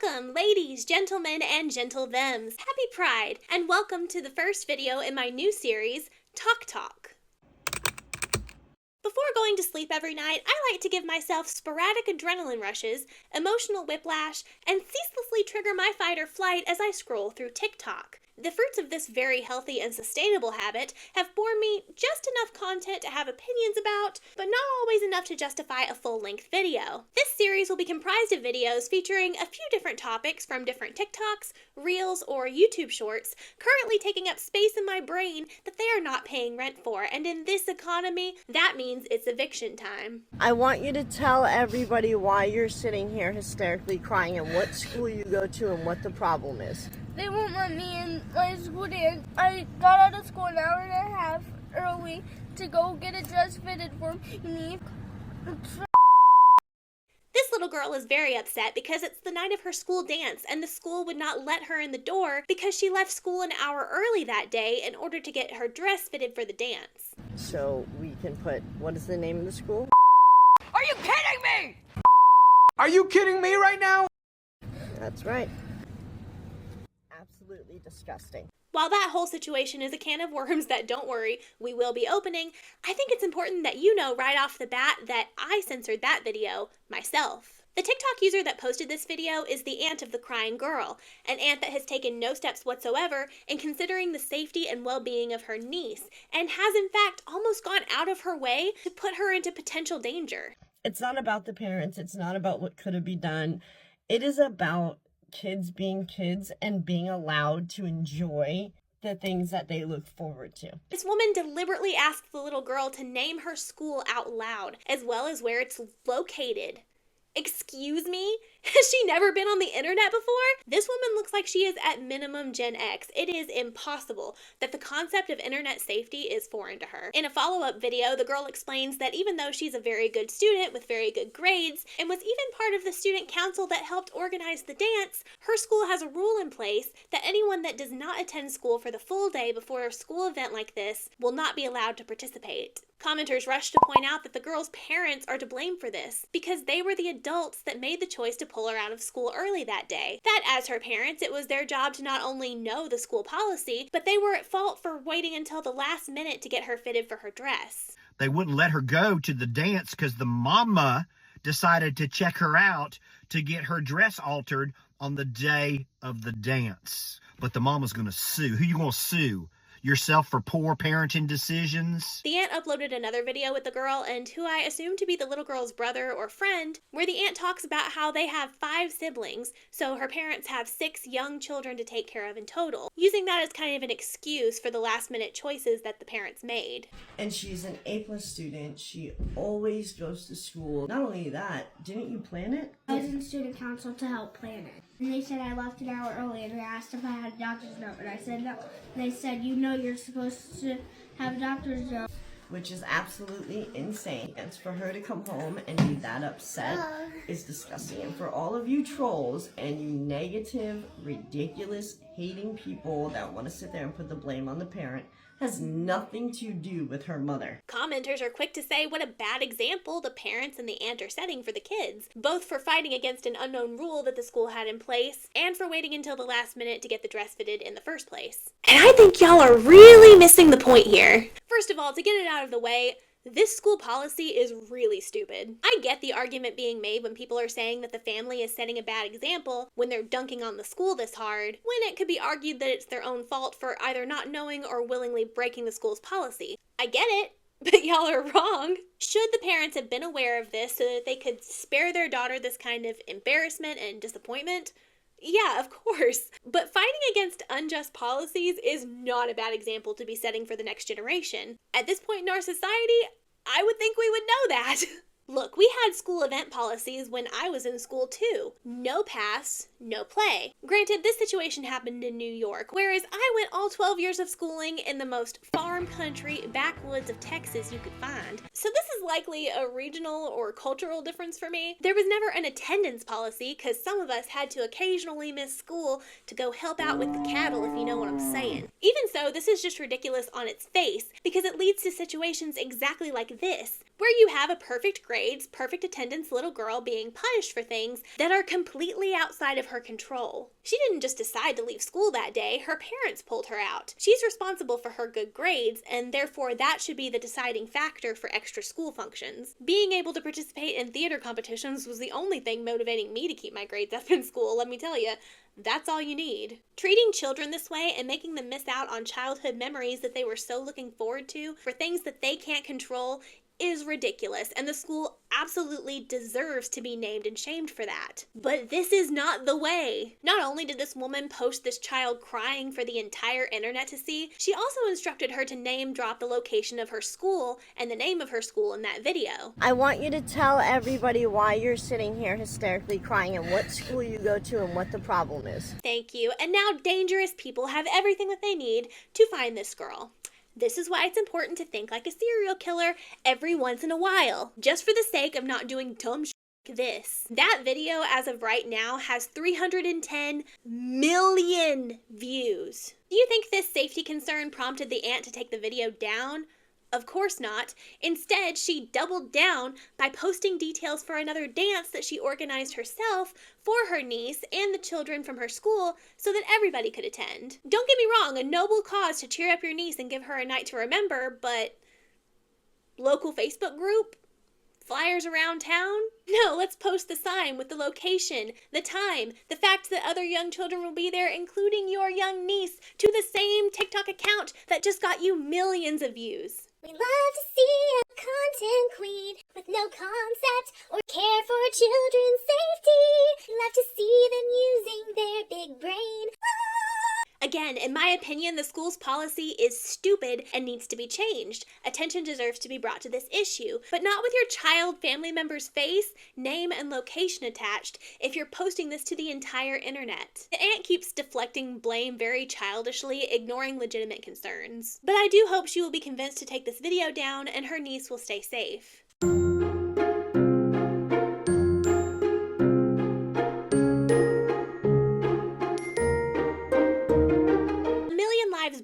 Welcome, ladies, gentlemen, and gentle thems. Happy Pride, and welcome to the first video in my new series, TokTalk. Before going to sleep every night, I like to give myself sporadic adrenaline rushes, emotional whiplash, and ceaselessly trigger my fight or flight as I scroll through TikTok. The fruits of this very healthy and sustainable habit have borne me just enough content to have opinions about, but not always enough to justify a full-length video. This series will be comprised of videos featuring a few different topics from different TikToks, Reels, or YouTube Shorts, currently taking up space in my brain that they are not paying rent for, and in this economy, that means it's eviction time. I want you to tell everybody why you're sitting here hysterically crying and what school you go to and what the problem is. They won't let me in my school dance. I got out of school an hour and a half early to go get a dress fitted for me. This little girl is very upset because it's the night of her school dance and the school would not let her in the door because she left school an hour early that day in order to get her dress fitted for the dance. So we can put, what is the name of the school? Are you kidding me? Are you kidding me right now? That's right. Absolutely disgusting. While that whole situation is a can of worms that, don't worry, we will be opening, I think it's important that you know right off the bat that I censored that video myself. The TikTok user that posted this video is the aunt of the crying girl, an aunt that has taken no steps whatsoever in considering the safety and well-being of her niece, and has in fact almost gone out of her way to put her into potential danger. It's not about the parents. It's not about what could have been done. It is about kids being kids and being allowed to enjoy the things that they look forward to. This woman deliberately asked the little girl to name her school out loud, as well as where it's located. Excuse me? Has she never been on the internet before? This woman looks like she is at minimum Gen X. It is impossible that the concept of internet safety is foreign to her. In a follow-up video, the girl explains that even though she's a very good student with very good grades, and was even part of the student council that helped organize the dance, her school has a rule in place that anyone that does not attend school for the full day before a school event like this will not be allowed to participate. Commenters rush to point out that the girl's parents are to blame for this, because they were the adults that made the choice to pull her out of school early that day. That as her parents, it was their job to not only know the school policy, but they were at fault for waiting until the last minute to get her fitted for her dress. They wouldn't let her go to the dance because the mama decided to check her out to get her dress altered on the day of the dance. But the mama's going to sue. Who you going to sue? Yourself for poor parenting decisions? The aunt uploaded another video with the girl, and who I assume to be the little girl's brother or friend, where the aunt talks about how they have 5 siblings, so her parents have 6 young children to take care of in total, using that as kind of an excuse for the last-minute choices that the parents made. And she's an A+ student. She always goes to school. Not only that, didn't you plan it? I was in student council to help plan it. And they said I left an hour early, and they asked if I had a doctor's note, and I said no. And they said, you know you're supposed to have a doctor's note. Which is absolutely insane. And for her to come home and be that upset is disgusting. And for all of you trolls and you negative, ridiculous, hating people that want to sit there and put the blame on the parent, has nothing to do with her mother. Commenters are quick to say what a bad example the parents and the aunt are setting for the kids, both for fighting against an unknown rule that the school had in place, and for waiting until the last minute to get the dress fitted in the first place. And I think y'all are really missing the point here. First of all, to get it out of the way, this school policy is really stupid. I get the argument being made when people are saying that the family is setting a bad example when they're dunking on the school this hard, when it could be argued that it's their own fault for either not knowing or willingly breaking the school's policy. I get it, but y'all are wrong. Should the parents have been aware of this so that they could spare their daughter this kind of embarrassment and disappointment? Yeah, of course. But fighting against unjust policies is not a bad example to be setting for the next generation. At this point in our society, I would think we would know that. Look, we had school event policies when I was in school too. No pass, no play. Granted, this situation happened in New York, whereas I went all 12 years of schooling in the most farm country backwoods of Texas you could find. So this is likely a regional or cultural difference for me. There was never an attendance policy because some of us had to occasionally miss school to go help out with the cattle, if you know what I'm saying. Even so, this is just ridiculous on its face because it leads to situations exactly like this, where you have a perfect grades, perfect attendance little girl being punished for things that are completely outside of her control. She didn't just decide to leave school that day, her parents pulled her out. She's responsible for her good grades, and therefore that should be the deciding factor for extra school functions. Being able to participate in theater competitions was the only thing motivating me to keep my grades up in school, let me tell you. That's all you need. Treating children this way and making them miss out on childhood memories that they were so looking forward to for things that they can't control is ridiculous, and the school absolutely deserves to be named and shamed for that. But this is not the way. Not only did this woman post this child crying for the entire internet to see, she also instructed her to name drop the location of her school and the name of her school in that video. I want you to tell everybody why you're sitting here hysterically crying and what school you go to and what the problem is. Thank you. And now dangerous people have everything that they need to find this girl. This is why it's important to think like a serial killer every once in a while, just for the sake of not doing dumb shit like this. That video, as of right now, has 310 million views. Do you think this safety concern prompted the aunt to take the video down? Of course not. Instead, she doubled down by posting details for another dance that she organized herself for her niece and the children from her school so that everybody could attend. Don't get me wrong, a noble cause to cheer up your niece and give her a night to remember, but local Facebook group? Flyers around town? No, let's post the sign with the location, the time, the fact that other young children will be there, including your young niece, to the same TikTok account that just got you millions of views. We love to see a content queen with no concept or care for children's safety. We love to see them using their big brain. Again, in my opinion, the school's policy is stupid and needs to be changed. Attention deserves to be brought to this issue, but not with your child family member's face, name, and location attached if you're posting this to the entire internet. The aunt keeps deflecting blame very childishly, ignoring legitimate concerns. But I do hope she will be convinced to take this video down and her niece will stay safe.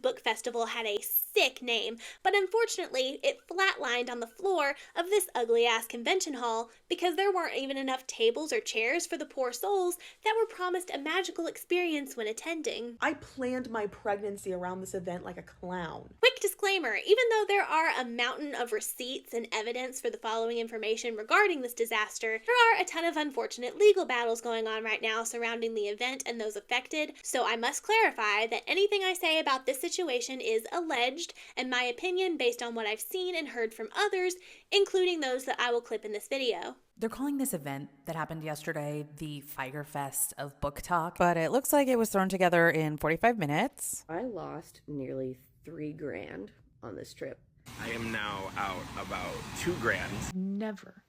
Book Festival had a sick name, but unfortunately it flatlined on the floor of this ugly-ass convention hall because there weren't even enough tables or chairs for the poor souls that were promised a magical experience when attending. I planned my pregnancy around this event like a clown. Quick disclaimer, even though there are a mountain of receipts and evidence for the following information regarding this disaster, there are a ton of unfortunate legal battles going on right now surrounding the event and those affected, so I must clarify that anything I say about this situation is alleged and my opinion based on what I've seen and heard from others, including those that I will clip in this video. They're calling this event that happened yesterday the Fire Fest of Book Talk, but it looks like it was thrown together in 45 minutes. I lost nearly $3,000 on this trip. I am now out about $2,000. Never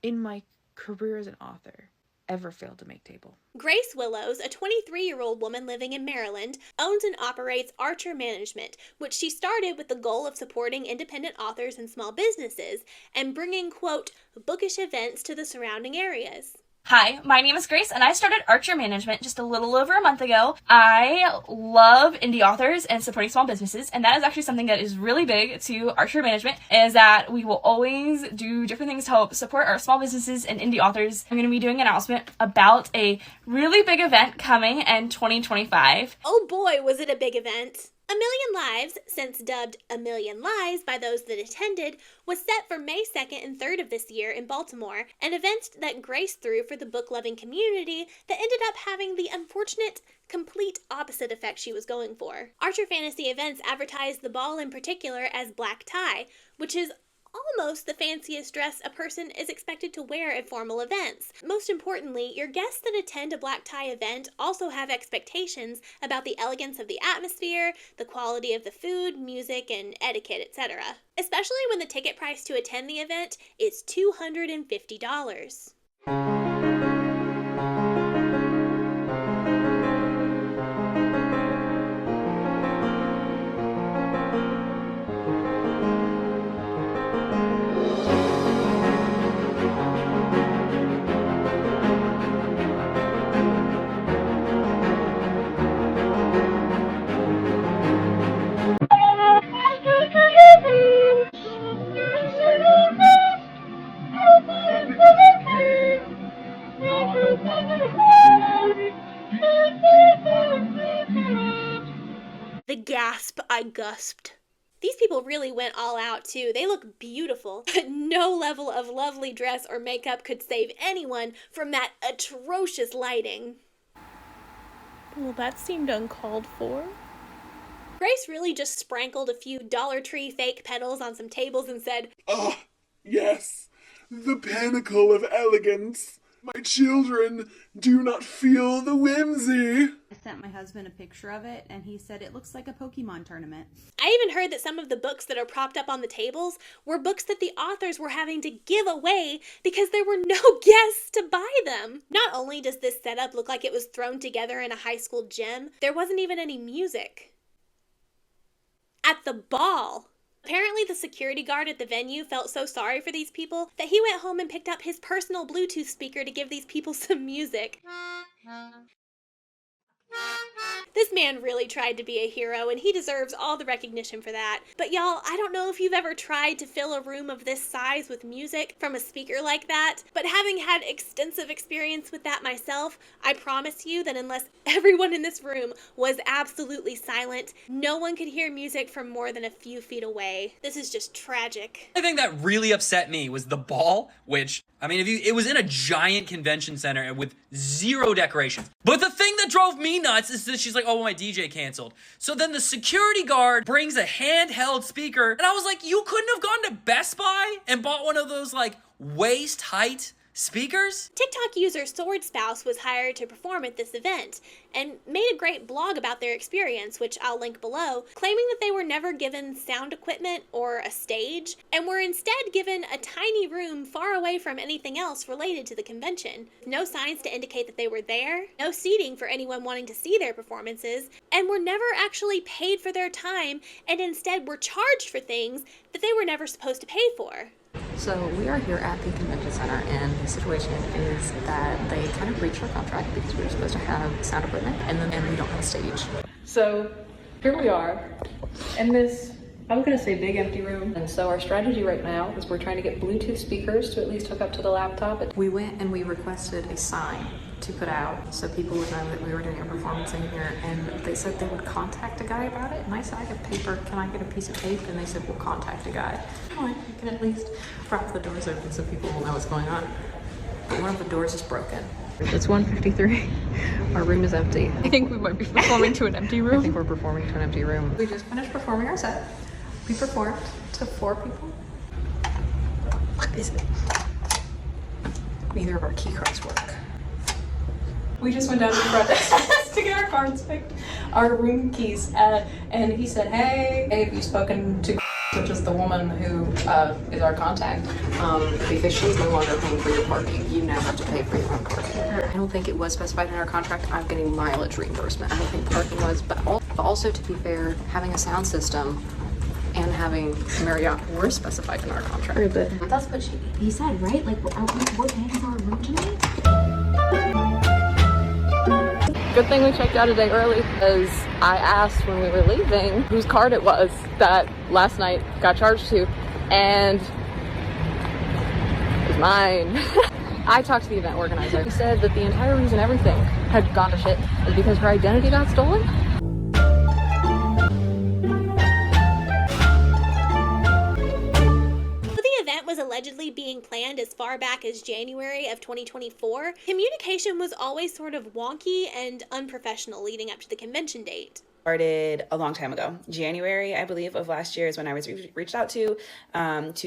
in my career as an author ever failed to make table. Grace Willows, a 23-year-old woman living in Maryland, owns and operates Archer Management, which she started with the goal of supporting independent authors and small businesses and bringing, quote, bookish events to the surrounding areas. Hi, my name is Grace, and I started Archer Management just a little over a month ago. I love indie authors and supporting small businesses, and that is actually something that is really big to Archer Management, is that we will always do different things to help support our small businesses and indie authors. I'm going to be doing an announcement about a really big event coming in 2025. Oh boy, was it a big event! A Million Lives, since dubbed A Million Lies by those that attended, was set for May 2nd and 3rd of this year in Baltimore, an event that Grace threw for the book-loving community that ended up having the unfortunate, complete opposite effect she was going for. Archer Fantasy Events advertised the ball in particular as black tie, which is almost the fanciest dress a person is expected to wear at formal events. Most importantly, your guests that attend a black tie event also have expectations about the elegance of the atmosphere, the quality of the food, music, and etiquette, etc. Especially when the ticket price to attend the event is $250. gasp, I gusped. These people really went all out, too. They look beautiful, but no level of lovely dress or makeup could save anyone from that atrocious lighting. Well, that seemed uncalled for. Grace really just sprinkled a few Dollar Tree fake petals on some tables and said, "Ah, yes, the pinnacle of elegance. My children do not feel the whimsy." I sent my husband a picture of it, and he said it looks like a Pokemon tournament. I even heard that some of the books that are propped up on the tables were books that the authors were having to give away because there were no guests to buy them. Not only does this setup look like it was thrown together in a high school gym, there wasn't even any music. At the ball. Apparently the security guard at the venue felt so sorry for these people that he went home and picked up his personal Bluetooth speaker to give these people some music. This man really tried to be a hero, and he deserves all the recognition for that. But y'all, I don't know if you've ever tried to fill a room of this size with music from a speaker like that, but having had extensive experience with that myself, I promise you that unless everyone in this room was absolutely silent, no one could hear music from more than a few feet away. This is just tragic. The thing that really upset me was the ball, which, I mean, it was in a giant convention center with zero decorations. But the thing that drove me nuts is that she's like, "Oh, my DJ canceled." So then the security guard brings a handheld speaker, and I was like, you couldn't have gone to Best Buy and bought one of those, like, waist-height speakers? TikTok user Sword Spouse was hired to perform at this event and made a great blog about their experience, which I'll link below, claiming that they were never given sound equipment or a stage and were instead given a tiny room far away from anything else related to the convention. No signs to indicate that they were there, no seating for anyone wanting to see their performances, and were never actually paid for their time and instead were charged for things that they were never supposed to pay for. So we are here at the convention center, and the situation is that they kind of breached our contract because we were supposed to have sound equipment and we don't have a stage. So here we are in this, I'm going to say, big empty room. And so our strategy right now is we're trying to get Bluetooth speakers to at least hook up to the laptop. We went and we requested a sign to put out so people would know that we were doing a performance in here, and they said they would contact a guy about it, and I said, "I have paper, can I get a piece of tape?" And they said, "We'll contact a guy." Well, you can at least prop the doors open so people will know what's going on. But one of the doors is broken. It's 1:53. Our room is empty. I think we might be performing to an empty room. I think we're performing to an empty room. We just finished performing our set. We performed to 4 people. What is it? Neither of our key cards work. We just went down to the front desk to get our cards picked, our room keys, and he said, hey, have you spoken to which is the woman who is our contact, because she's no longer paying for your parking. You now have to pay for your own parking. I don't think it was specified in our contract. I'm getting mileage reimbursement. I don't think parking was, but also, to be fair, having a sound system and having Marriott were specified in our contract. That's what he said, right? Like, we're paying for our room tonight? Good thing we checked out a day early, because I asked when we were leaving whose card it was that last night got charged to, and it was mine. I talked to the event organizer. He said that the entire reason everything had gone to shit is because her identity got stolen. Was allegedly being planned as far back as January of 2024, communication was always sort of wonky and unprofessional leading up to the convention date. Started a long time ago. January, I believe, of last year is when I was reached out to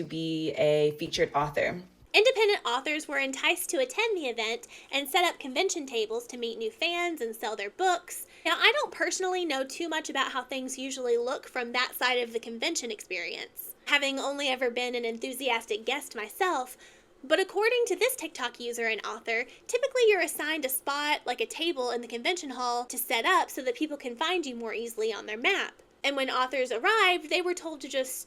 be a featured author. Independent authors were enticed to attend the event and set up convention tables to meet new fans and sell their books. Now, I don't personally know too much about how things usually look from that side of the convention experience, having only ever been an enthusiastic guest myself, but according to this TikTok user and author, typically you're assigned a spot, like a table in the convention hall, to set up so that people can find you more easily on their map. And when authors arrived, they were told to just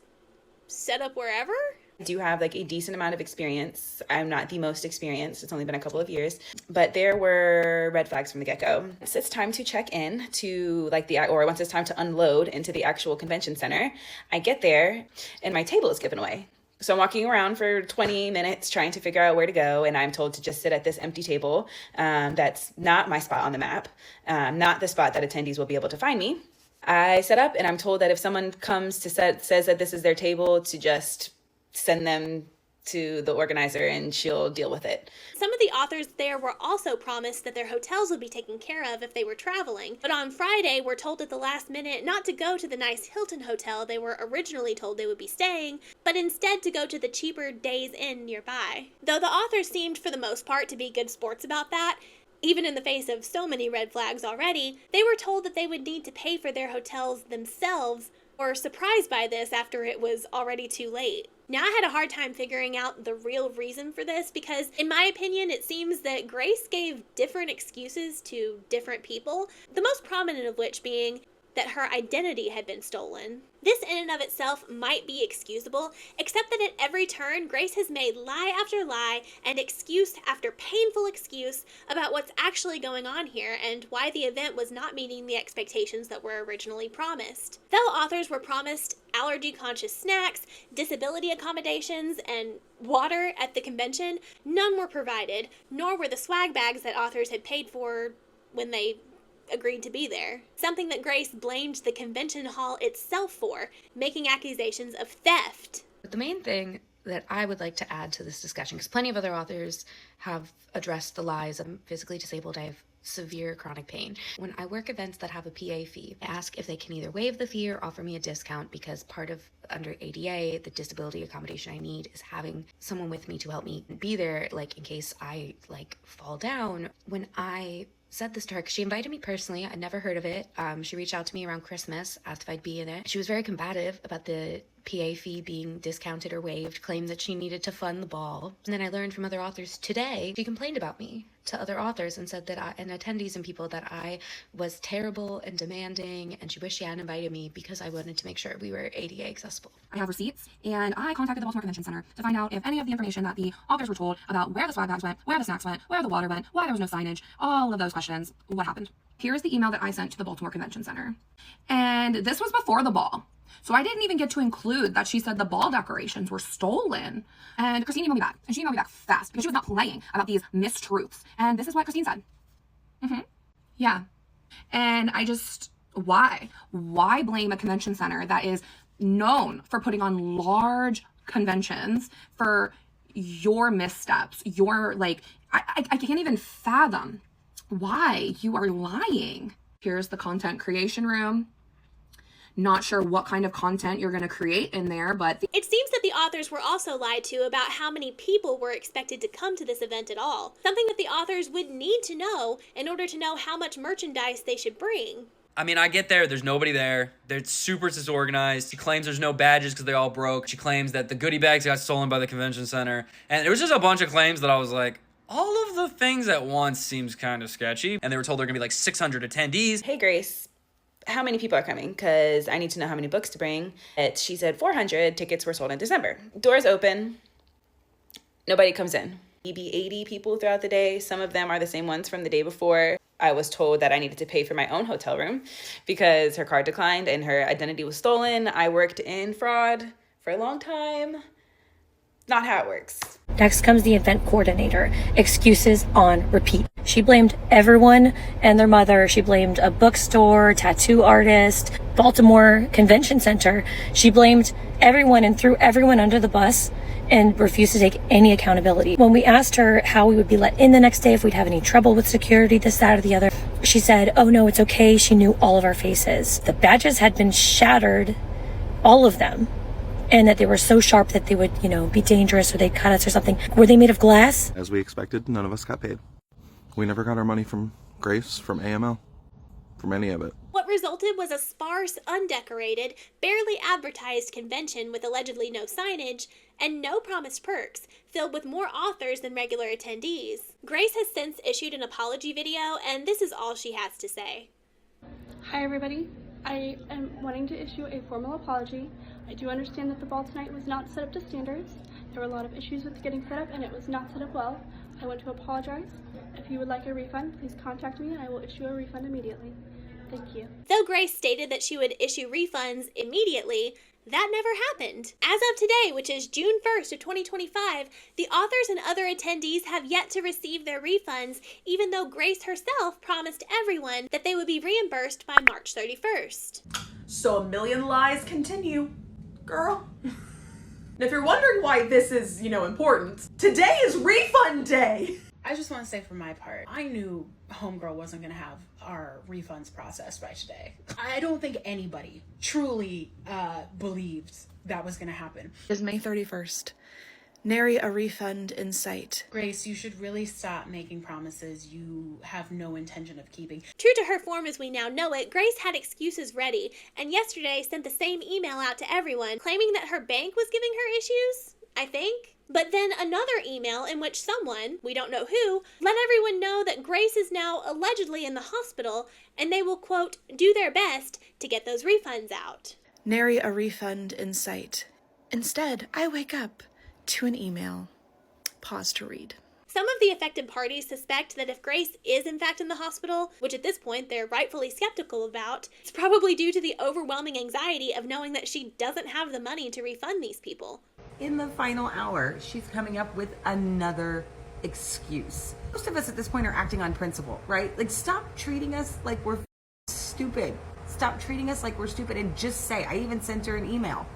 set up wherever? I do have like a decent amount of experience. I'm not the most experienced. It's only been a couple of years, but there were red flags from the get-go. So it's time to check in to once it's time to unload into the actual convention center, I get there and my table is given away. So I'm walking around for 20 minutes trying to figure out where to go, and I'm told to just sit at this empty table. That's not my spot on the map, not the spot that attendees will be able to find me. I set up, and I'm told that if someone comes to says that this is their table, to just send them to the organizer and she'll deal with it. Some of the authors there were also promised that their hotels would be taken care of if they were traveling, but on Friday were told at the last minute not to go to the nice Hilton hotel they were originally told they would be staying, but instead to go to the cheaper Days Inn nearby. Though the authors seemed for the most part to be good sports about that, even in the face of so many red flags already, they were told that they would need to pay for their hotels themselves, or surprised by this after it was already too late. Now, I had a hard time figuring out the real reason for this because, in my opinion, it seems that Grace gave different excuses to different people, the most prominent of which being that her identity had been stolen. This in and of itself might be excusable, except that at every turn, Grace has made lie after lie and excuse after painful excuse about what's actually going on here and why the event was not meeting the expectations that were originally promised. Though authors were promised allergy-conscious snacks, disability accommodations, and water at the convention, none were provided, nor were the swag bags that authors had paid for when they agreed to be there. Something that Grace blamed the convention hall itself for, making accusations of theft. But the main thing that I would like to add to this discussion, because plenty of other authors have addressed the lies. I'm physically disabled. I have severe chronic pain. When I work events that have a PA fee, I ask if they can either waive the fee or offer me a discount, because part of under ADA, the disability accommodation I need is having someone with me to help me be there, like in case I fall down. When I said this to her, because she invited me personally. I'd never heard of it. She reached out to me around Christmas, asked if I'd be in it. She was very combative about the PA fee being discounted or waived, claimed that she needed to fund the ball. And then I learned from other authors today, she complained about me to other authors and said that and attendees and people that I was terrible and demanding, and she wished she hadn't invited me because I wanted to make sure we were ADA accessible. I have receipts, and I contacted the Baltimore Convention Center to find out if any of the information that the authors were told about where the swag bags went, where the snacks went, where the water went, why there was no signage, all of those questions, what happened. Here's the email that I sent to the Baltimore Convention Center. And this was before the ball. So I didn't even get to include that she said the ball decorations were stolen. And Christine emailed me back. And she emailed me back fast because she was not playing about these mistruths. And this is what Christine said. Yeah. And I just, why? Why blame a convention center that is known for putting on large conventions for your missteps? Your, I can't even fathom why you are lying. Here's the content creation room. Not sure what kind of content you're going to create in there, but it seems that the authors were also lied to about how many people were expected to come to this event at all. Something that the authors would need to know in order to know how much merchandise they should bring. I mean, I get there's nobody there. They're super disorganized. She claims there's no badges because they all broke. She claims that the goodie bags got stolen by the convention center. And it was just a bunch of claims that I was like, all of the things at once seems kind of sketchy. And they were told there were going to be like 600 attendees. Hey, Grace. How many people are coming? Because I need to know how many books to bring. She said 400. Tickets were sold in December. Doors open. Nobody comes in. Maybe 80 people throughout the day. Some of them are the same ones from the day before. I was told that I needed to pay for my own hotel room because her card declined and her identity was stolen. I worked in fraud for a long time. Not how it works. Next comes the event coordinator. Excuses on repeat. She blamed everyone and their mother. She blamed a bookstore, tattoo artist, Baltimore Convention Center. She blamed everyone and threw everyone under the bus and refused to take any accountability. When we asked her how we would be let in the next day, if we'd have any trouble with security, this, that, or the other, she said, oh no, it's okay. She knew all of our faces. The badges had been shattered, all of them. And that they were so sharp that they would, be dangerous or they'd cut us or something. Were they made of glass? As we expected, none of us got paid. We never got our money from Grace, from AML, from any of it. What resulted was a sparse, undecorated, barely advertised convention with allegedly no signage and no promised perks, filled with more authors than regular attendees. Grace has since issued an apology video, and this is all she has to say. Hi everybody. I am wanting to issue a formal apology. I do understand that the ball tonight was not set up to standards. There were a lot of issues with getting set up and it was not set up well. I want to apologize. If you would like a refund, please contact me and I will issue a refund immediately. Thank you. Though Grace stated that she would issue refunds immediately, That never happened. As of today, which is June 1st of 2025, the authors and other attendees have yet to receive their refunds, even though Grace herself promised everyone that they would be reimbursed by March 31st. So a million lies continue, girl. And if you're wondering why this is, important, today is refund day. I just want to say for my part, I knew Homegirl wasn't going to have our refunds processed by today. I don't think anybody truly believed that was going to happen. It is May 31st. Nary a refund in sight. Grace, you should really stop making promises you have no intention of keeping. True to her form as we now know it, Grace had excuses ready, and yesterday sent the same email out to everyone, claiming that her bank was giving her issues, I think. But then another email in which someone, we don't know who, let everyone know that Grace is now allegedly in the hospital, and they will, quote, do their best to get those refunds out. Nary a refund in sight. Instead, I wake up to an email. Pause to read. Some of the affected parties suspect that if Grace is in fact in the hospital, which at this point they're rightfully skeptical about, it's probably due to the overwhelming anxiety of knowing that she doesn't have the money to refund these people. In the final hour, she's coming up with another excuse. Most of us at this point are acting on principle, right? Like, stop treating us like we're stupid. Stop treating us like we're stupid and just say, I even sent her an email.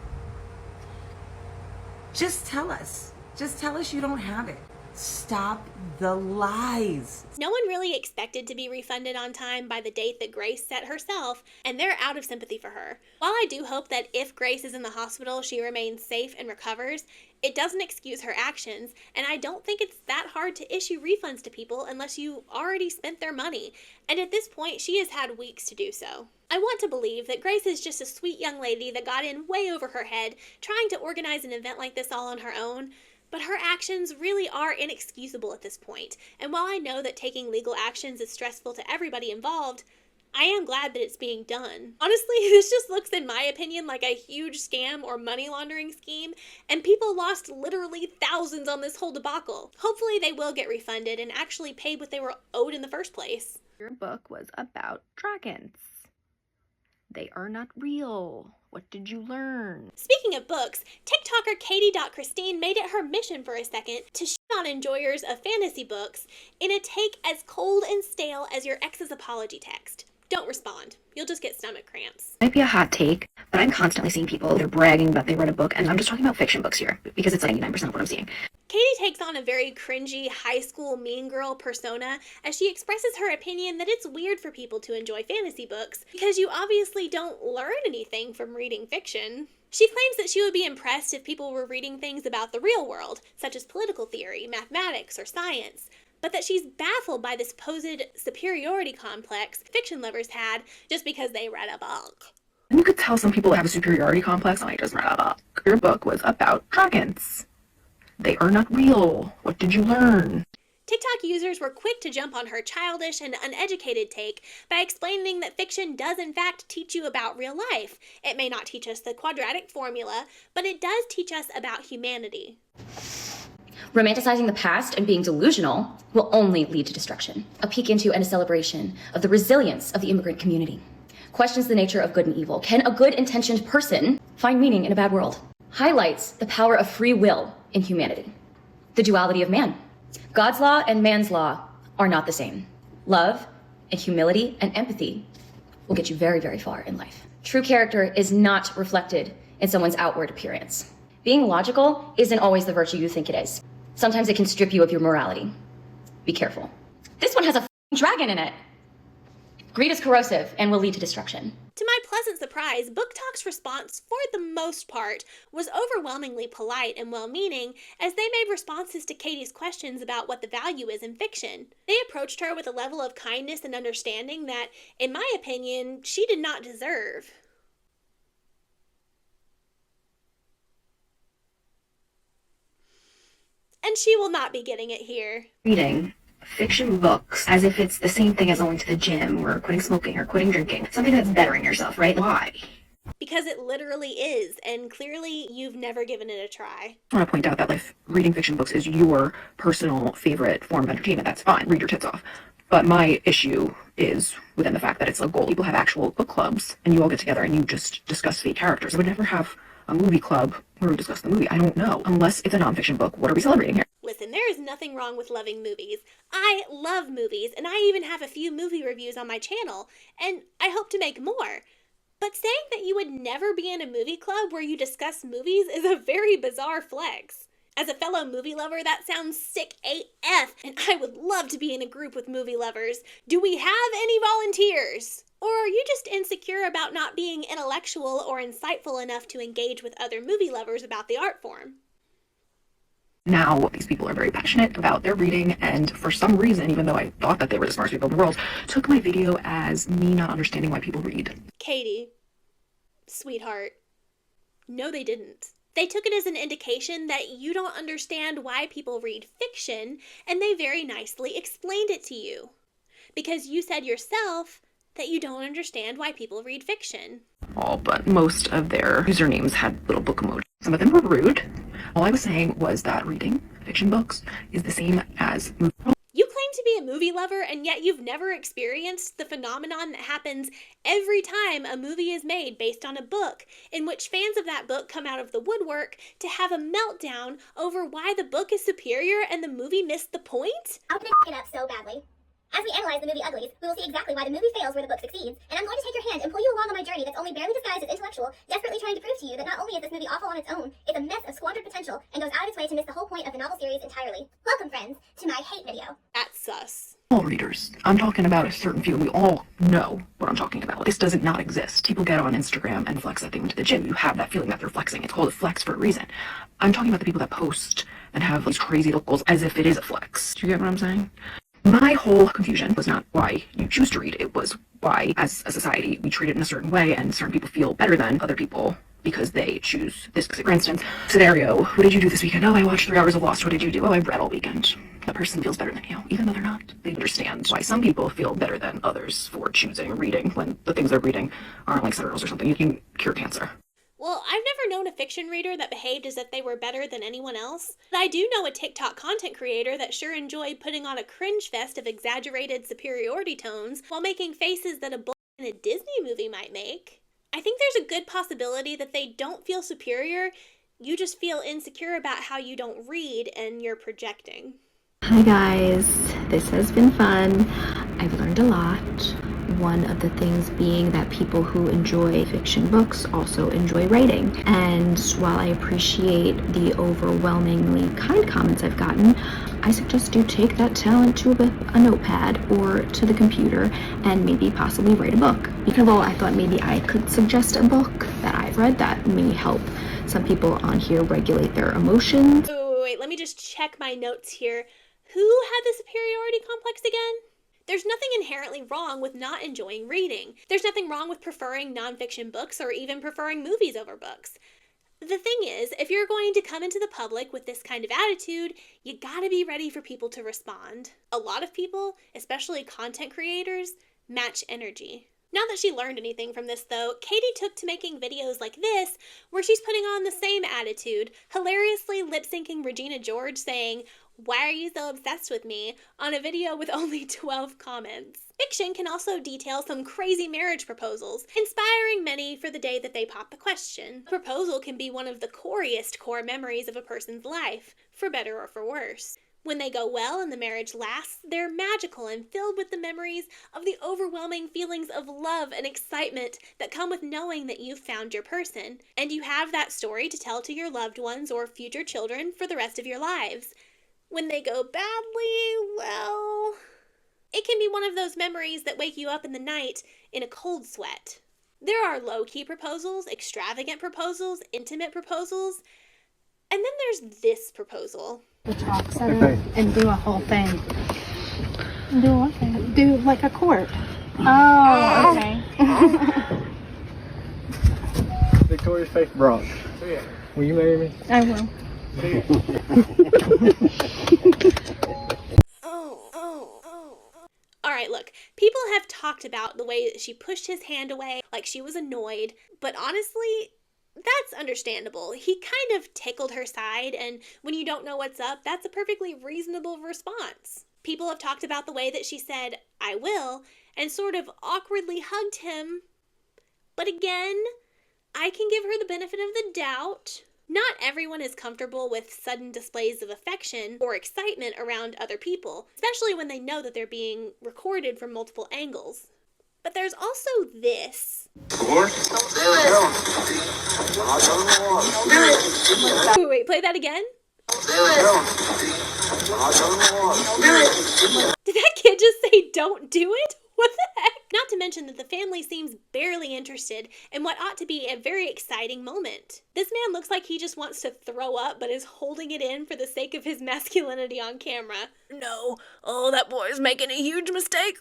Just tell us. Just tell us you don't have it. Stop the lies. No one really expected to be refunded on time by the date that Grace set herself, and they're out of sympathy for her. While I do hope that if Grace is in the hospital, she remains safe and recovers, it doesn't excuse her actions, and I don't think it's that hard to issue refunds to people unless you already spent their money, and at this point, she has had weeks to do so. I want to believe that Grace is just a sweet young lady that got in way over her head, trying to organize an event like this all on her own, but her actions really are inexcusable at this point, and while I know that taking legal actions is stressful to everybody involved, I am glad that it's being done. Honestly, this just looks, in my opinion, like a huge scam or money laundering scheme, and people lost literally thousands on this whole debacle. Hopefully they will get refunded and actually paid what they were owed in the first place. Your book was about dragons. They are not real. What did you learn? Speaking of books, TikToker caity.christine made it her mission for a second to shit on enjoyers of fantasy books in a take as cold and stale as your ex's apology text. Don't respond. You'll just get stomach cramps. Might be a hot take, but I'm constantly seeing people, they're bragging about they read a book, and I'm just talking about fiction books here, because it's like 99% of what I'm seeing. Katie takes on a very cringy high school mean girl persona as she expresses her opinion that it's weird for people to enjoy fantasy books because you obviously don't learn anything from reading fiction. She claims that she would be impressed if people were reading things about the real world, such as political theory, mathematics, or science, but that she's baffled by this supposed superiority complex fiction lovers had just because they read a book. You could tell some people have a superiority complex when I just read a book. Your book was about dragons. They are not real. What did you learn? TikTok users were quick to jump on her childish and uneducated take by explaining that fiction does in fact teach you about real life. It may not teach us the quadratic formula, but it does teach us about humanity. Romanticizing the past and being delusional will only lead to destruction. A peek into and a celebration of the resilience of the immigrant community. Questions the nature of good and evil. Can a good-intentioned person find meaning in a bad world? Highlights the power of free will in humanity. The duality of man. God's law and man's law are not the same. Love and humility and empathy will get you very, very far in life. True character is not reflected in someone's outward appearance. Being logical isn't always the virtue you think it is. Sometimes it can strip you of your morality. Be careful. This one has a dragon in it. Greed is corrosive and will lead to destruction. To my pleasant surprise, Book Talk's response, for the most part, was overwhelmingly polite and well-meaning, as they made responses to Katie's questions about what the value is in fiction. They approached her with a level of kindness and understanding that, in my opinion, she did not deserve. And she will not be getting it here. Reading fiction books as if it's the same thing as going to the gym or quitting smoking or quitting drinking. Something that's bettering yourself, right? Why? Because it literally is, and clearly you've never given it a try. I want to point out that if reading fiction books is your personal favorite form of entertainment, that's fine. Read your tits off. But my issue is within the fact that it's a goal. People have actual book clubs, and you all get together and you just discuss fate characters. I would never have a movie club where we discuss the movie. I don't know. Unless it's a nonfiction book, what are we celebrating here? Listen, there is nothing wrong with loving movies. I love movies, and I even have a few movie reviews on my channel, and I hope to make more. But saying that you would never be in a movie club where you discuss movies is a very bizarre flex. As a fellow movie lover, that sounds sick AF, and I would love to be in a group with movie lovers. Do we have any volunteers? Or are you just insecure about not being intellectual or insightful enough to engage with other movie lovers about the art form? Now, these people are very passionate about their reading, and for some reason, even though I thought that they were the smartest people in the world, took my video as me not understanding why people read. Caity, sweetheart, no they didn't. They took it as an indication that you don't understand why people read fiction, and they very nicely explained it to you. Because you said yourself that you don't understand why people read fiction. All but most of their usernames had little book emojis. Some of them were rude. All I was saying was that reading fiction books is the same as movie. You claim to be a movie lover, and yet you've never experienced the phenomenon that happens every time a movie is made based on a book, in which fans of that book come out of the woodwork to have a meltdown over why the book is superior and the movie missed the point? How can I it up so badly? As we analyze the movie Uglies, we will see exactly why the movie fails where the book succeeds, and I'm going to take your hand and pull you along on my journey that's only barely disguised as intellectual, desperately trying to prove to you that not only is this movie awful on its own, it's a mess of squandered potential, and goes out of its way to miss the whole point of the novel series entirely. Welcome, friends, to my hate video. That's sus. All readers. I'm talking about a certain few. We all know what I'm talking about. This doesn't not exist. People get on Instagram and flex that they went to the gym. You have that feeling that they're flexing. It's called a flex for a reason. I'm talking about the people that post and have these crazy little goals as if it is a flex. Do you get what I'm saying? My whole confusion was not why you choose to read. It was why, as a society, we treat it in a certain way, and certain people feel better than other people because they choose this. For instance, scenario, what did you do this weekend? Oh, I watched 3 hours of Lost. What did you do? Oh, I read all weekend. That person feels better than you, even though they're not. They understand why some people feel better than others for choosing reading when the things they're reading aren't like cereals or something. You can cure cancer. Well, I've never known a fiction reader that behaved as if they were better than anyone else, but I do know a TikTok content creator that sure enjoyed putting on a cringe fest of exaggerated superiority tones while making faces that a bull in a Disney movie might make. I think there's a good possibility that they don't feel superior, you just feel insecure about how you don't read and you're projecting. Hi guys, this has been fun. I've learned a lot. One of the things being that people who enjoy fiction books also enjoy writing. And while I appreciate the overwhelmingly kind comments I've gotten, I suggest you take that talent to a notepad or to the computer and maybe possibly write a book. Because I thought maybe I could suggest a book that I've read that may help some people on here regulate their emotions. Wait, let me just check my notes here. Who had the superiority complex again? There's nothing inherently wrong with not enjoying reading. There's nothing wrong with preferring nonfiction books or even preferring movies over books. The thing is, if you're going to come into the public with this kind of attitude, you gotta be ready for people to respond. A lot of people, especially content creators, match energy. Not that she learned anything from this though, Caity took to making videos like this, where she's putting on the same attitude, hilariously lip-syncing Regina George saying, "Why are you so obsessed with me?" on a video with only 12 comments. Fiction can also detail some crazy marriage proposals, inspiring many for the day that they pop the question. A proposal can be one of the coriest core memories of a person's life, for better or for worse. When they go well and the marriage lasts, they're magical and filled with the memories of the overwhelming feelings of love and excitement that come with knowing that you've found your person, and you have that story to tell to your loved ones or future children for the rest of your lives. When they go badly, well, it can be one of those memories that wake you up in the night in a cold sweat. There are low-key proposals, extravagant proposals, intimate proposals, and then there's this proposal. The talk center and do a whole thing. Do what thing? Do like a court. Oh, okay. Victoria's Face Bronx. Will you marry me? I will. Alright, look, people have talked about the way that she pushed his hand away, like she was annoyed, but honestly, that's understandable. He kind of tickled her side, and when you don't know what's up, that's a perfectly reasonable response. People have talked about the way that she said, "I will," and sort of awkwardly hugged him. But again, I can give her the benefit of the doubt. Not everyone is comfortable with sudden displays of affection or excitement around other people, especially when they know that they're being recorded from multiple angles. But there's also this. Wait, play that again? Did that kid just say don't do it? What the heck? Not to mention that the family seems barely interested in what ought to be a very exciting moment. This man looks like he just wants to throw up but is holding it in for the sake of his masculinity on camera. No. Oh, that boy's making a huge mistake.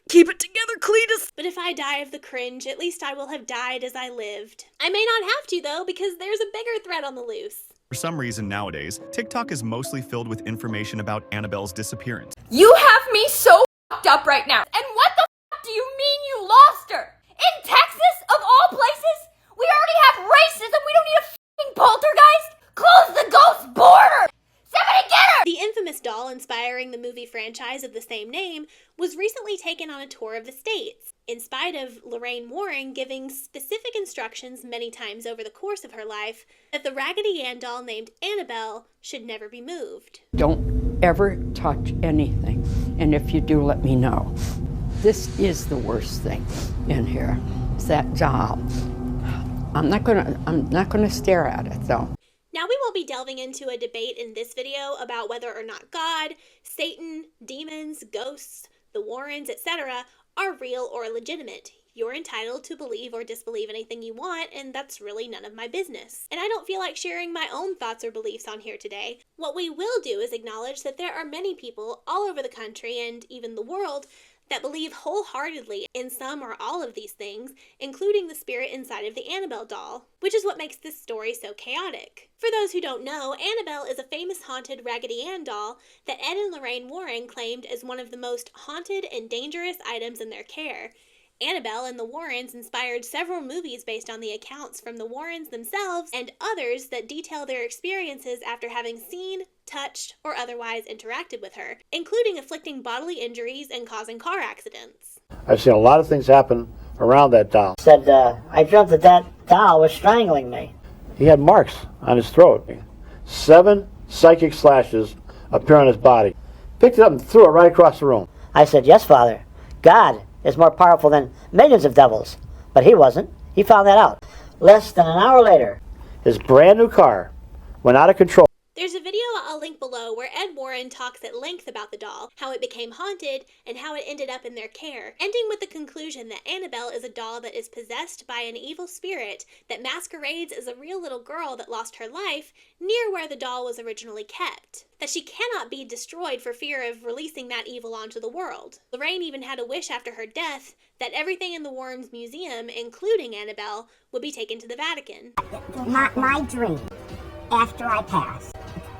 Keep it together, Cletus. But if I die of the cringe, at least I will have died as I lived. I may not have to, though, because there's a bigger threat on the loose. For some reason nowadays, TikTok is mostly filled with information about Annabelle's disappearance. You have me so f***ed up right now. And what the f*** do you mean you lost her? In Texas, of all places? We already have racism. We don't need a f***ing poltergeist. Close the ghost border. Somebody get her! The infamous doll inspiring the movie franchise of the same name was recently taken on a tour of the States, in spite of Lorraine Warren giving specific instructions many times over the course of her life that the Raggedy Ann doll named Annabelle should never be moved. Don't ever touch anything, and if you do, let me know. This is the worst thing in here. It's that doll. I'm not gonna stare at it though. Now we won't be delving into a debate in this video about whether or not God, Satan, demons, ghosts, the Warrens, etc. are real or legitimate. You're entitled to believe or disbelieve anything you want, and that's really none of my business. And I don't feel like sharing my own thoughts or beliefs on here today. What we will do is acknowledge that there are many people all over the country and even the world that believe wholeheartedly in some or all of these things, including the spirit inside of the Annabelle doll, which is what makes this story so chaotic. For those who don't know, Annabelle is a famous haunted Raggedy Ann doll that Ed and Lorraine Warren claimed as one of the most haunted and dangerous items in their care. Annabelle and the Warrens inspired several movies based on the accounts from the Warrens themselves and others that detail their experiences after having seen, touched, or otherwise interacted with her, including inflicting bodily injuries and causing car accidents. I've seen a lot of things happen around that doll. Said, I dreamt that doll was strangling me. He had marks on his throat. 7 psychic slashes appear on his body. Picked it up and threw it right across the room. I said, yes, Father. God is more powerful than millions of devils. But he wasn't. He found that out. Less than an hour later, his brand new car went out of control. There's a video I'll link below where Ed Warren talks at length about the doll, how it became haunted, and how it ended up in their care, ending with the conclusion that Annabelle is a doll that is possessed by an evil spirit that masquerades as a real little girl that lost her life near where the doll was originally kept. That she cannot be destroyed for fear of releasing that evil onto the world. Lorraine even had a wish after her death that everything in the Warrens Museum, including Annabelle, would be taken to the Vatican. My dream, after I pass,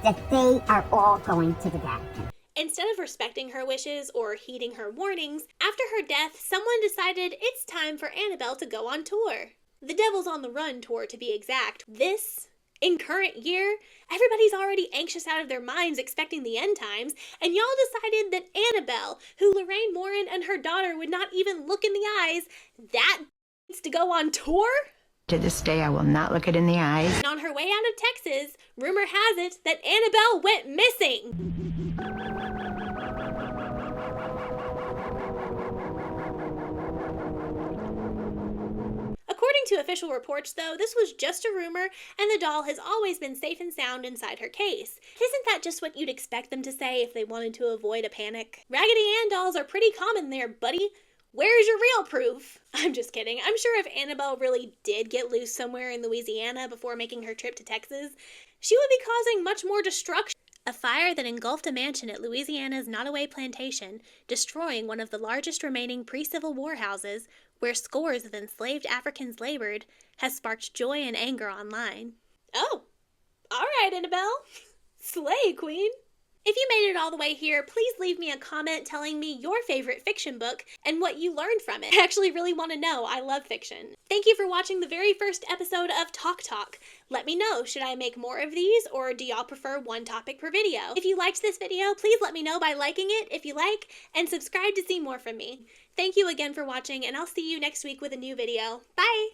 that they are all going to the Vatican. Instead of respecting her wishes or heeding her warnings, after her death, someone decided it's time for Annabelle to go on tour. The Devil's on the Run tour, to be exact. This, in current year, everybody's already anxious out of their minds expecting the end times, and y'all decided that Annabelle, who Lorraine Warren and her daughter would not even look in the eyes, that needs to go on tour? To this day, I will not look it in the eyes. And on her way out of Texas, rumor has it that Annabelle went missing. According to official reports, though, this was just a rumor, and the doll has always been safe and sound inside her case. Isn't that just what you'd expect them to say if they wanted to avoid a panic? Raggedy Ann dolls are pretty common there, buddy. Where's your real proof? I'm just kidding. I'm sure if Annabelle really did get loose somewhere in Louisiana before making her trip to Texas, she would be causing much more destruction. A fire that engulfed a mansion at Louisiana's Nottoway Plantation, destroying one of the largest remaining pre-Civil War houses where scores of enslaved Africans labored, has sparked joy and anger online. Oh, all right, Annabelle. Slay, queen. If you made it all the way here, please leave me a comment telling me your favorite fiction book and what you learned from it. I actually really want to know. I love fiction. Thank you for watching the very first episode of TokTalk. Let me know, should I make more of these, or do y'all prefer one topic per video? If you liked this video, please let me know by liking it if you like, and subscribe to see more from me. Thank you again for watching, and I'll see you next week with a new video. Bye!